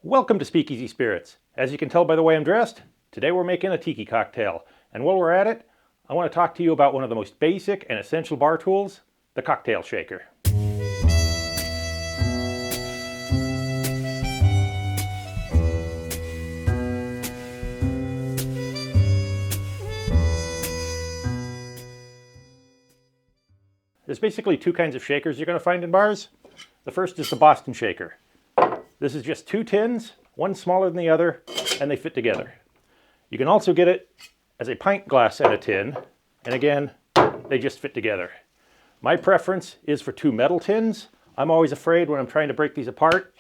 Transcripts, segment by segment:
Welcome to Speakeasy Spirits. As you can tell by the way I'm dressed, today we're making a tiki cocktail. And while we're at it, I want to talk to you about one of the most basic and essential bar tools, the cocktail shaker. There's basically two kinds of shakers you're going to find in bars. The first is the Boston shaker. This is just two tins, one smaller than the other, and they fit together. You can also get it as a pint glass and a tin, and again, they just fit together. My preference is for two metal tins. I'm always afraid when I'm trying to break these apart,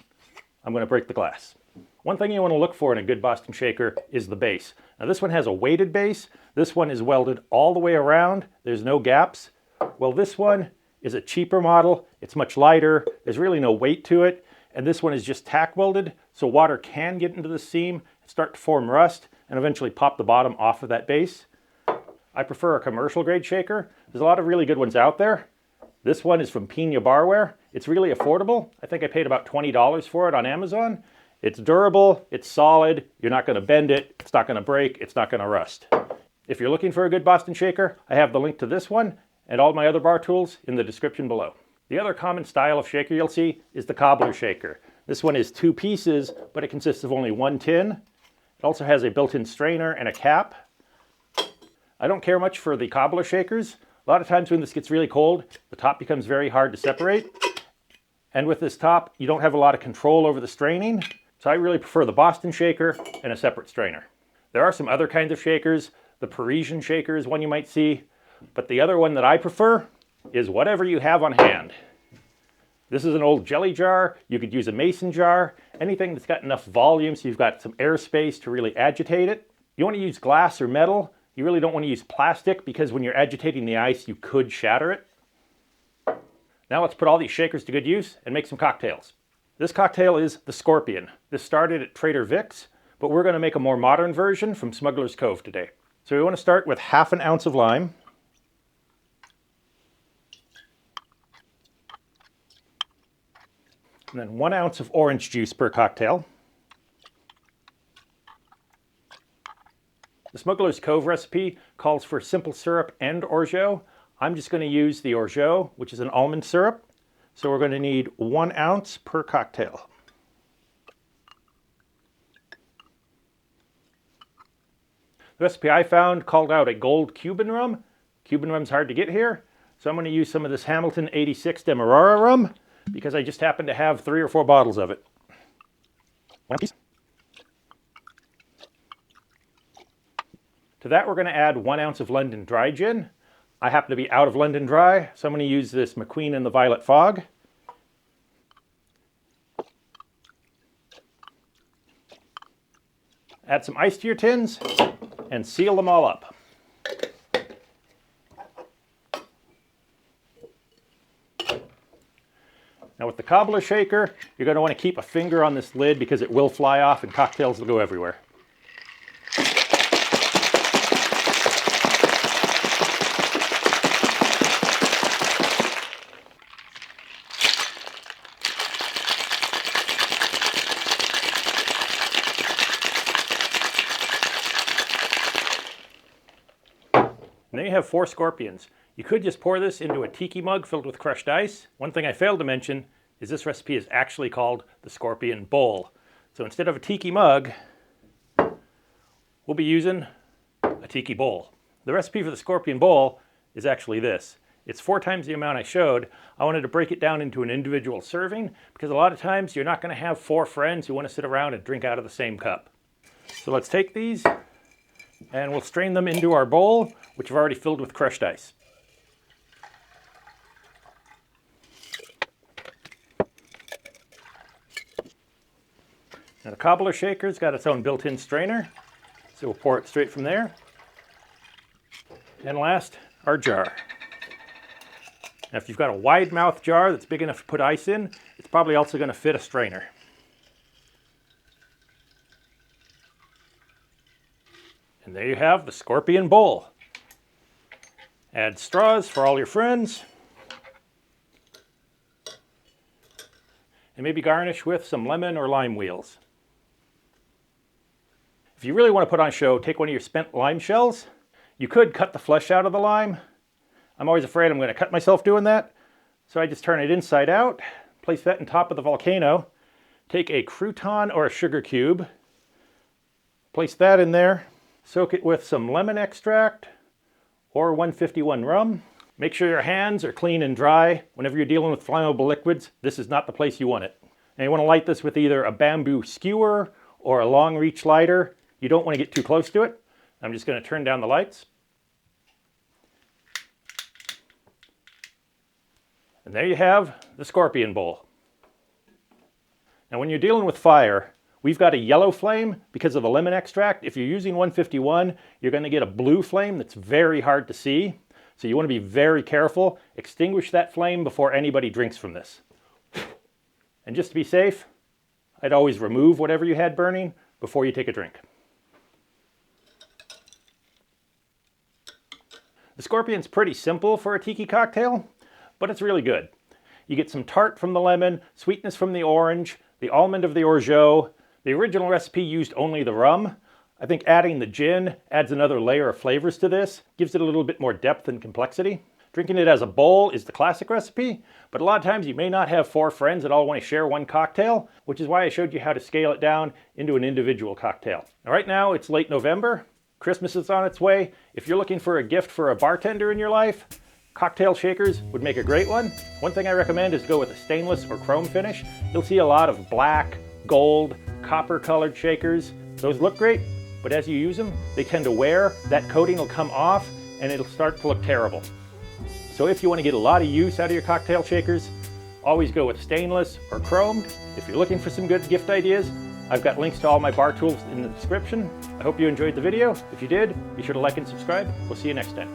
I'm going to break the glass. One thing you want to look for in a good Boston shaker is the base. Now this one has a weighted base. This one is welded all the way around. There's no gaps. Well, this one is a cheaper model. It's much lighter. There's really no weight to it. And this one is just tack welded, so water can get into the seam, start to form rust, and eventually pop the bottom off of that base. I prefer a commercial grade shaker. There's a lot of really good ones out there. This one is from Pina Barware. It's really affordable. I think I paid about $20 for it on Amazon. It's durable, it's solid, you're not going to bend it, it's not going to break, it's not going to rust. If you're looking for a good Boston shaker, I have the link to this one and all my other bar tools in the description below. The other common style of shaker you'll see is the cobbler shaker. This one is two pieces, but it consists of only one tin. It also has a built-in strainer and a cap. I don't care much for the cobbler shakers. A lot of times when this gets really cold, the top becomes very hard to separate. And with this top, you don't have a lot of control over the straining. So I really prefer the Boston shaker and a separate strainer. There are some other kinds of shakers. The Parisian shaker is one you might see. But the other one that I prefer is whatever you have on hand. This is an old jelly jar. You could use a mason jar, anything that's got enough volume so you've got some airspace to really agitate it. You want to use glass or metal. You really don't want to use plastic because when you're agitating the ice, you could shatter it. Now let's put all these shakers to good use and make some cocktails. This cocktail is the Scorpion. This started at Trader Vic's, but we're going to make a more modern version from Smuggler's Cove today. So we want to start with half an ounce of lime. And then 1 ounce of orange juice per cocktail. The Smuggler's Cove recipe calls for simple syrup and orgeat. I'm just going to use the orgeat, which is an almond syrup. So we're going to need 1 ounce per cocktail. The recipe I found called out a gold Cuban rum. Cuban rum's hard to get here, so I'm going to use some of this Hamilton 86 Demerara rum, because I just happen to have 3 or 4 bottles of it. 1 piece. To that we're going to add 1 ounce of London Dry Gin. I happen to be out of London Dry, so I'm going to use this McQueen and the Violet Fog. Add some ice to your tins and seal them all up. Now with the cobbler shaker, you're going to want to keep a finger on this lid because it will fly off and cocktails will go everywhere. And then you have 4 scorpions. You could just pour this into a tiki mug filled with crushed ice. One thing I failed to mention is this recipe is actually called the Scorpion Bowl. So instead of a tiki mug, we'll be using a tiki bowl. The recipe for the Scorpion Bowl is actually this. It's 4 times the amount I showed. I wanted to break it down into an individual serving because a lot of times you're not going to have 4 friends who want to sit around and drink out of the same cup. So let's take these and we'll strain them into our bowl, which I've already filled with crushed ice. Now the cobbler shaker's got its own built-in strainer, so we'll pour it straight from there. And last, our jar. Now if you've got a wide mouth jar that's big enough to put ice in, it's probably also going to fit a strainer. And there you have the Scorpion Bowl. Add straws for all your friends. And maybe garnish with some lemon or lime wheels. If you really want to put on a show, take one of your spent lime shells. You could cut the flesh out of the lime. I'm always afraid I'm going to cut myself doing that. So I just turn it inside out, place that on top of the volcano, take a crouton or a sugar cube, place that in there, soak it with some lemon extract or 151 rum. Make sure your hands are clean and dry. Whenever you're dealing with flammable liquids, this is not the place you want it. And you want to light this with either a bamboo skewer or a long reach lighter. You don't want to get too close to it. I'm just going to turn down the lights. And there you have the scorpion bowl. Now when you're dealing with fire, we've got a yellow flame because of the lemon extract. If you're using 151, you're going to get a blue flame that's very hard to see. So you want to be very careful. Extinguish that flame before anybody drinks from this. And just to be safe, I'd always remove whatever you had burning before you take a drink. The scorpion's pretty simple for a tiki cocktail, but it's really good. You get some tart from the lemon, sweetness from the orange, the almond of the orgeat. The original recipe used only the rum. I think adding the gin adds another layer of flavors to this, gives it a little bit more depth and complexity. Drinking it as a bowl is the classic recipe, but a lot of times you may not have 4 friends that all want to share one cocktail, which is why I showed you how to scale it down into an individual cocktail. Now, right now it's late November, Christmas is on its way. If you're looking for a gift for a bartender in your life, cocktail shakers would make a great one. One thing I recommend is go with a stainless or chrome finish. You'll see a lot of black, gold, copper colored shakers. Those look great, but as you use them, they tend to wear. That coating will come off and it'll start to look terrible. So if you want to get a lot of use out of your cocktail shakers, always go with stainless or chrome. If you're looking for some good gift ideas, I've got links to all my bar tools in the description. I hope you enjoyed the video. If you did, be sure to like and subscribe. We'll see you next time.